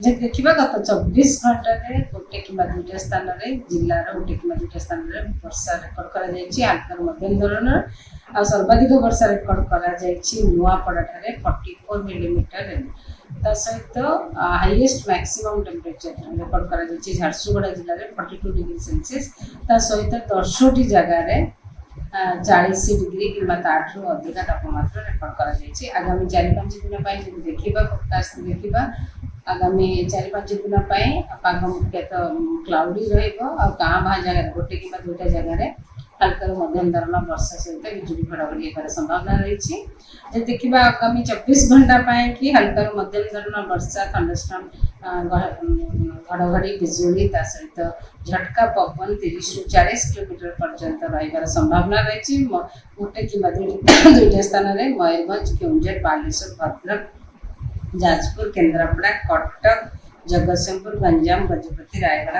जे देखा गत 24 घंटा गोटे कि दुईटा स्थान में जिलार गोटे कि दुईटा स्थान में वर्षा रेकर्ड कर मध्यम धरणर आ सर्वाधिक वर्षा रेकर्ड कर नुआपड़ा 44 मिलीमीटर ता सहित हाईएस्ट मैक्सिमम टेम्परेचर रेकर्ड कर झारसुगुड़ा जिले में 42 डिग्री सेल्सियस ता सहित 10टी जगार 40 डिग्री कि ताठू अधिक तापमात्रा रेकर्ड कर आगामी 4-5 दिन देखा फोरकास्ट देखा आगामी 4-5 दिन पाग मुख्यतः क्लाउडी रहा जगह गोटे कि दुईटा जगार हल्का मध्यम धरण वर्षा सहित बिजुली घड़घड़ी होकर संभावना रही देखा आगामी 24 घंटा कि हल्का मध्यम धरण वर्षा थंडरस्टॉर्म घड़घड़ी बिजुली सहित झटका पवन 30 ରୁ 40 किलोमीटर पर्यंत रही संभावना रही गोटे कि दुईटा स्थान में मयूरभंज केउंझर बालेश्वर भद्रक जाजपुर केन्द्रापड़ा कटक जगतसिंहपुर गंजाम गजपति रायगढ़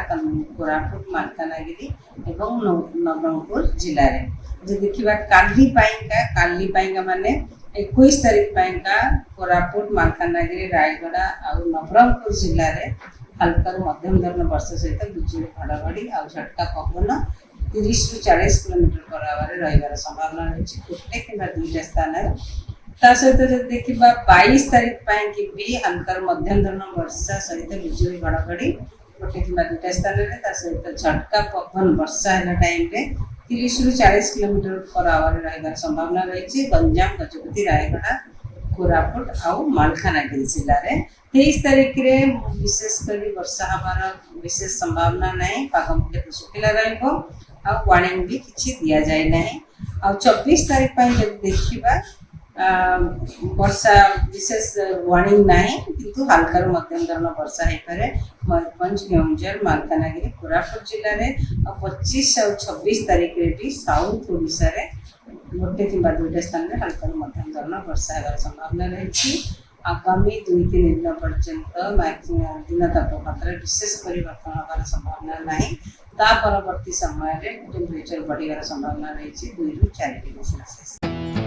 कोरापुट मालकानगिरी एवं नवरंगपुर जिले में देखा काली माने 21 तारीख का कोरापुट मालकानगिरी रायगढ़ और नवरंगपुर जिले में हल्का मध्यम धरण वर्षा सहित बिजुली घड़घड़ी और झटका पवन 30 ରୁ 40 किलोमीटर पर आवर रही संभावना रही गोटे कि दुईटा स्थान सहित देखा 22 तारीख कि भी हल्का मध्यम धरण वर्षा सहित बिजुली घड़घड़ी गोटे कि दुईटा स्थान में सहित झटका पवन वर्षा है टाइम 30 ରୁ 40 किलोमीटर पर आवर रही संभावना रही गंजाम गजपति रायगढ़ कोरापुट आउ मालकानगिरी जिले में 23 तारीख में विशेषकर वर्षा हमार विशेष संभावना नहीं पाग मुख्य शुखिला वार्निंग भी किसी दि जाए ना आ 24 तारीख देखा वर्षा विशेष वार्निंग नहीं किंतु हल्का मध्यम धरण वर्षा हो पाए मयूरभंज केउंझर मालकानगिरी कोरापुट जिले में 25 और 26 तारीख में भी साउथ ओडिशा रे गोटे कि दुईटा स्थान में हल्का मध्यम धरण वर्षा होगार संभावना रही आगामी 2-3 दिन पर्यंत दिन तापमात्रा विशेष परिवर्तन होगार संभावना नहीं परवर्ती समय टेम्परेचर बढ़िया संभावना रही 2 ରୁ 4 डिग्री सेल्सियस।